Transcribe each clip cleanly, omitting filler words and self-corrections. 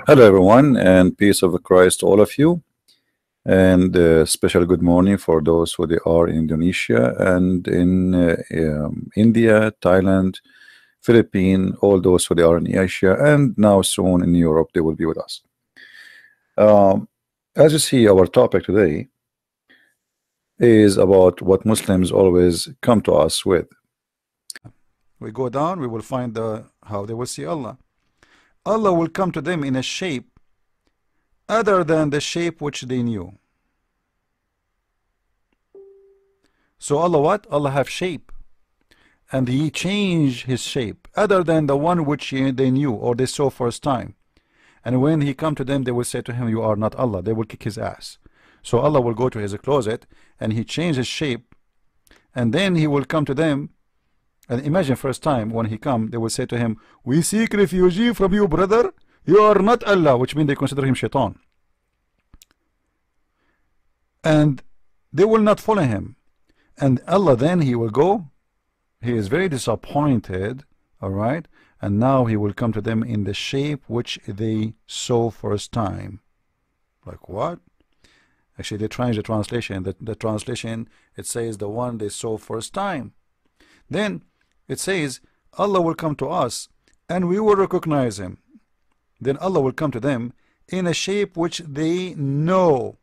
Hello, everyone, and peace of Christ to all of you. And special good morning for those who they are in Indonesia and in India, Thailand, Philippines, all those who they are in Asia, and now soon in Europe, they will be with us. Um, as you see, our topic today is about what Muslims always come to us with. We go down, we will find how they will see Allah. Allah will come to them in a shape other than the shape which they knew. So Allah what? Allah have shape, and He changed His shape other than the one which they knew or they saw first time. And when He come to them, they will say to Him, you are not Allah. They will kick His ass. So Allah will go to His closet and He changed His shape, and then He will come to them. And imagine first time when He come, they will say to Him, we seek refuge from you, brother. You are not Allah, which means they consider Him shaitan. And they will not follow Him. And Allah then He will go. He is very disappointed, all right? And now He will come to them in the shape which they saw first time. Like what? Actually, they changed the translation. The translation, it says the one they saw first time. Then it says Allah will come to us and we will recognize Him. Then Allah will come to them in a shape which they know,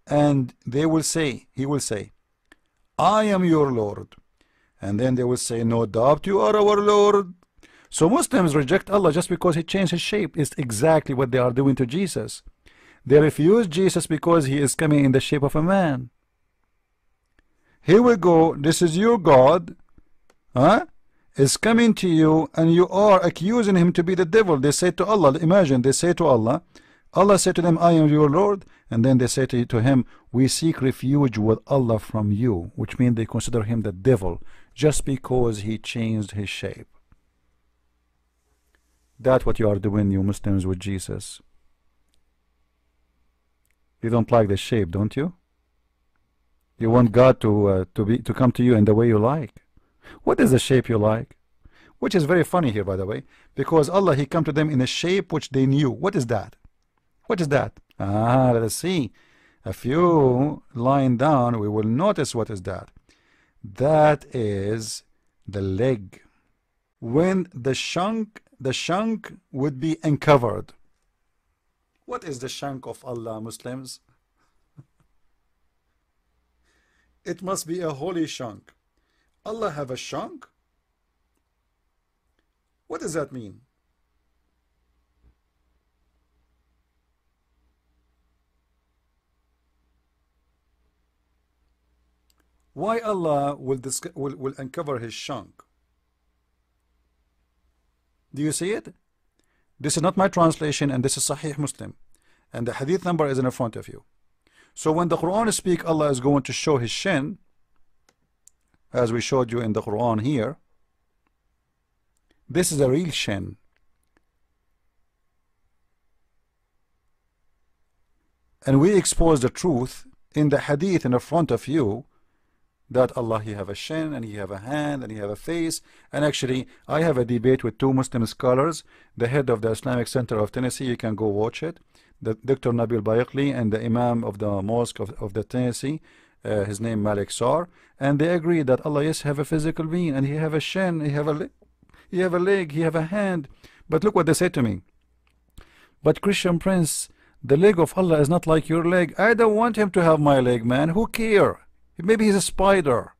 and they will say, He will say, I am your Lord. And then they will say, no doubt you are our Lord. So Muslims reject Allah just because He changed His shape. It's exactly what they are doing to Jesus. They refuse Jesus because He is coming in the shape of a man. Here we go, this is your God, is coming to you, and you are accusing Him to be the devil. They say to Allah, imagine, they say to Allah, Allah said to them, I am your Lord. And then they say to Him, we seek refuge with Allah from you, which means they consider Him the devil just because He changed His shape. That's what you are doing, you Muslims, with Jesus. You don't like the shape, don't you? You want God to come to you in the way you like. What is the shape you like? Which is very funny here, by the way, because Allah, He come to them in a shape which they knew. What is that? What is that? Let us see. A few line down, we will notice what is that. That is the leg. When the shank would be uncovered. What is the shank of Allah, Muslims? It must be a holy shank. Allah have a shank? What does that mean? Why Allah will uncover His shank? Do you see it? This is not my translation, and this is Sahih Muslim, and the hadith number is in front of you. So when the Quran speaks, Allah is going to show His shin, as we showed you in the Quran here. This is a real shin. And we expose the truth in the hadith in front of you, that Allah, He have a shin, and He have a hand, and He have a face. And actually, I have a debate with two Muslim scholars, the head of the Islamic Center of Tennessee, you can go watch it, the Dr. Nabil Bayaqli, and the Imam of the Mosque of the Tennessee, his name Malik Sar, and they agree that Allah, yes, have a physical being, and He have a shin, He have a leg, He have a hand. But look what they say to me. But Christian Prince, the leg of Allah is not like your leg. I don't want Him to have my leg, man. Who care? Maybe he's a spider.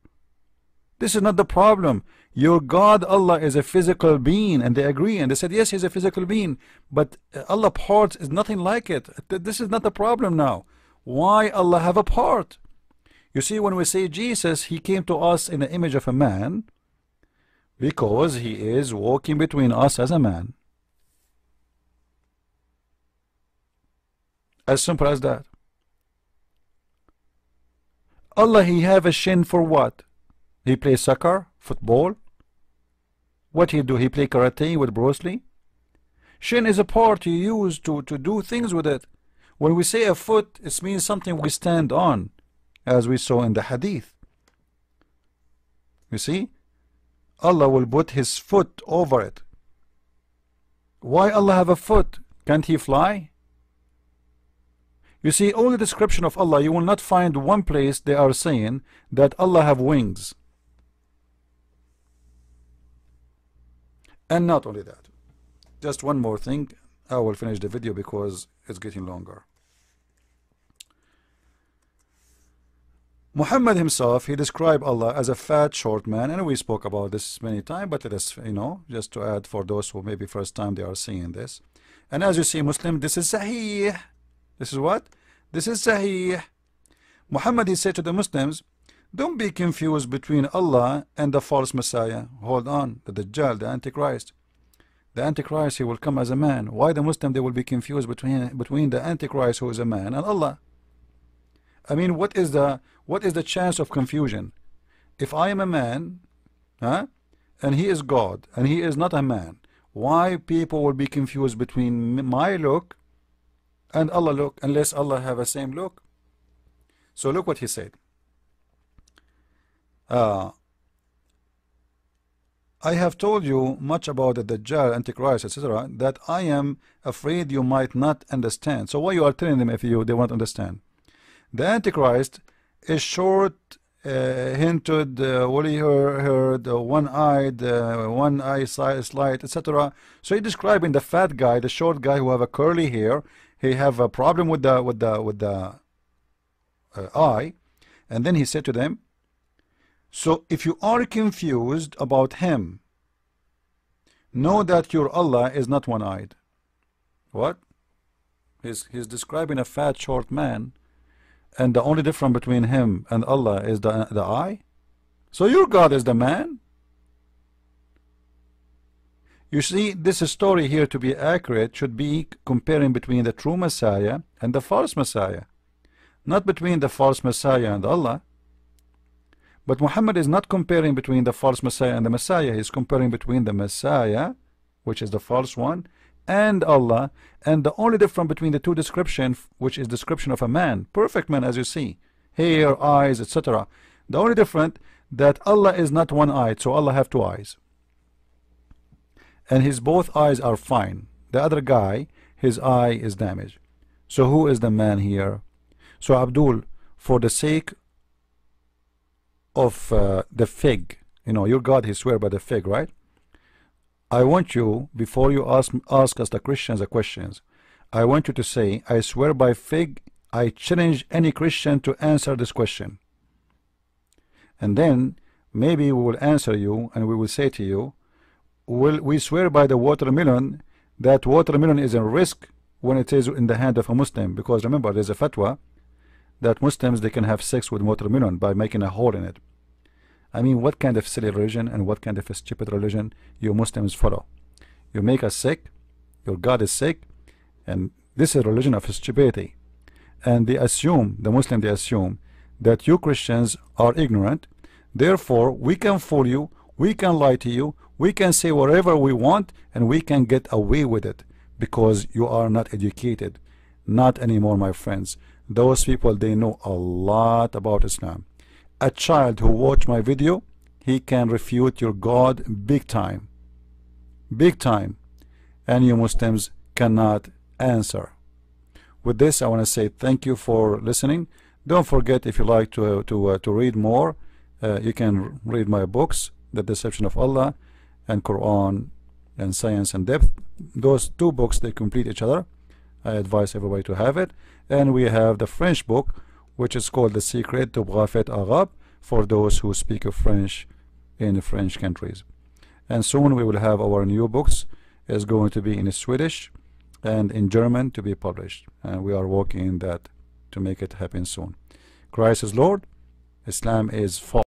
This is not the problem. Your God Allah is a physical being, and they agree, and they said yes, He's a physical being, but Allah parts is nothing like it. This is not the problem now. Why Allah have a part? You see, when we say Jesus, He came to us in the image of a man because He is walking between us as a man. As simple as that. Allah, He have a shin for what? He play soccer, football? What He do? He play karate with Bruce Lee? Shin is a part you use to do things with it. When we say a foot, it means something we stand on, as we saw in the hadith. You see? Allah will put His foot over it. Why Allah have a foot? Can't he fly? You see, all the description of Allah, you will not find one place they are saying that Allah have wings. And not only that, just one more thing, I will finish the video because it's getting longer. Muhammad himself, he described Allah as a fat, short man, and we spoke about this many times, but let us, just to add for those who maybe first time they are seeing this. And as you see, Muslim, this is Sahih. This is what? This is Sahih. Muhammad, he said to the Muslims, don't be confused between Allah and the false Messiah. Hold on, the Dajjal, the Antichrist. The Antichrist, he will come as a man. Why the Muslim, they will be confused between the Antichrist, who is a man, and Allah? I mean, what is the chance of confusion? If I am a man, and he is God, and he is not a man, why people will be confused between my look and Allah look, unless Allah have a same look? So look what he said. I have told you much about the Dajjal, Antichrist, etc., that I am afraid you might not understand. So why you are telling them if they won't understand? The Antichrist is short, hinted, woolly haired, one-eyed, one eye slight, etc. So he's describing the fat guy, the short guy who have a curly hair. He have a problem with the eye, and then he said to them, so if you are confused about him, know that your Allah is not one-eyed. What? He's describing a fat, short man, and the only difference between him and Allah is the eye? So your God is the man? You see, this story here, to be accurate, should be comparing between the true Messiah and the false Messiah, not between the false Messiah and Allah. But Muhammad is not comparing between the false Messiah and the Messiah. He's comparing between the Messiah, which is the false one, and Allah, and the only difference between the two description, which is description of a man, perfect man, as you see, hair, eyes, etc. The only difference that Allah is not one-eyed, so Allah have two eyes, and his both eyes are fine. The other guy, his eye is damaged. So who is the man here? So Abdul, for the sake of the fig, your God, he swear by the fig, right? I want you, before you ask us the Christians the questions, I want you to say, I swear by fig, I challenge any Christian to answer this question. And then maybe we will answer you, and we will say to you, we swear by the watermelon, that watermelon is a risk when it is in the hand of a Muslim, because remember, there's a fatwa that Muslims, they can have sex with watermelon by making a hole in it. I mean, what kind of silly religion and what kind of a stupid religion you Muslims follow? You make us sick, your God is sick, and this is a religion of stupidity. And they assume, the Muslim, they assume that you Christians are ignorant, therefore we can fool you, we can lie to you, we can say whatever we want, and we can get away with it because you are not educated. Not anymore, my friends. Those people, they know a lot about Islam. A child who watch my video, he can refute your God big time. Big time. And you Muslims cannot answer. With this, I want to say thank you for listening. Don't forget, if you like to read more, you can read my books, The Deception of Allah and Quran and Science and Depth. Those two books, they complete each other. I advise everybody to have it. And we have the French book, which is called The Secret to Parfait Arabe, for those who speak of French in the French countries. And soon we will have our new books. It's going to be in Swedish and in German to be published. And we are working in that to make it happen soon. Christ is Lord. Islam is false.